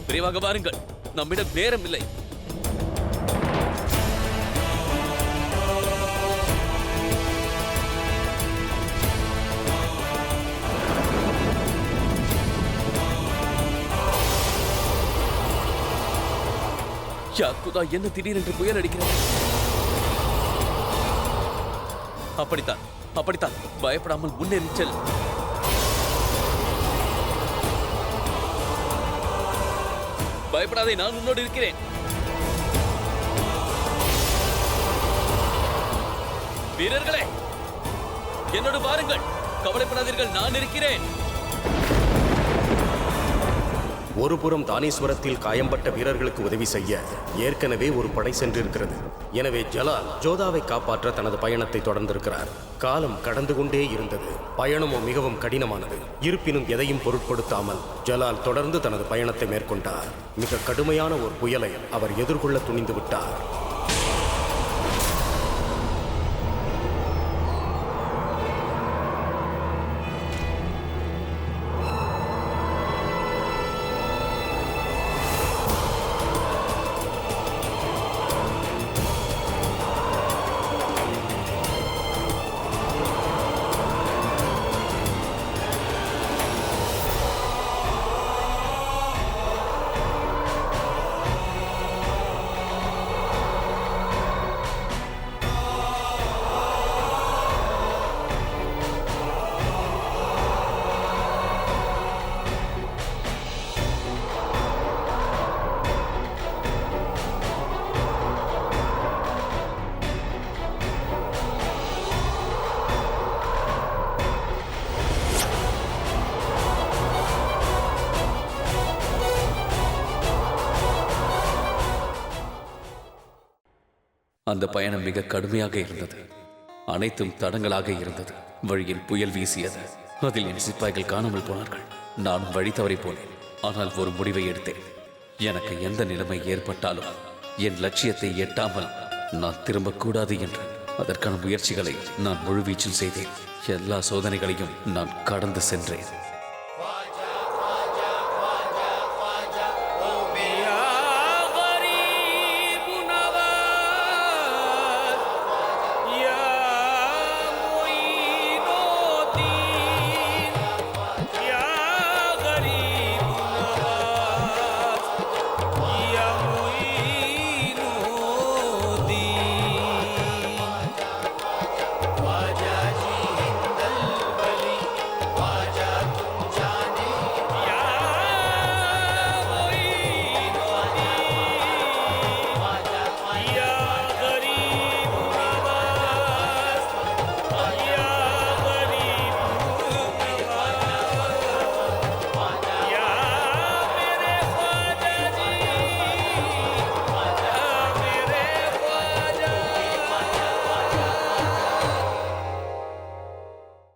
விரைவாக வாருங்கள், நம்மிடம் நேரம் இல்லை. யாக்குதா, என்ன திடீரென்று புயல் அடிக்கிறது? அப்படித்தான் அப்படித்தான், பயப்படாமல் முன்னேறி செல். பயப்படாதே, நான் உன்னோடு இருக்கிறேன். வீரர்களே, என்னோடு வாருங்கள், கவலைப்படாதீர்கள், நான் இருக்கிறேன். ஒருபுறம் தானேஸ்வரத்தில் காயம்பட்ட வீரர்களுக்கு உதவி செய்ய ஏற்கனவே ஒரு படை சென்றிருக்கிறது. எனவே ஜலால் ஜோதாவை காப்பாற்ற தனது பயணத்தை தொடர்ந்திருக்கிறார். காலம் கடந்து கொண்டே இருந்தது. பயணமோ மிகவும் கடினமானது. இருப்பினும் எதையும் பொருட்படுத்தாமல் ஜலால் தொடர்ந்து தனது பயணத்தை மேற்கொண்டார். மிக கடுமையான ஒரு புயலை அவர் எதிர்கொள்ள துணிந்து விட்டார். அந்த பயணம் மிக கடுமையாக இருந்தது. அனைத்தும் தடங்களாக இருந்தது. வழியில் புயல் வீசியது. அதில் என் சிப்பாய்கள் காணாமல் போனார்கள். நானும் வழி தவறி போனேன். ஆனால் ஒரு முடிவை எடுத்தேன். எனக்கு எந்த நிலைமை ஏற்பட்டாலும் என் லட்சியத்தை எட்டாமல் நான் திரும்பக்கூடாது என்று. அதற்கான முயற்சிகளை நான் முழுவீச்சில் செய்தேன். எல்லா சோதனைகளையும் நான் கடந்து சென்றேன்.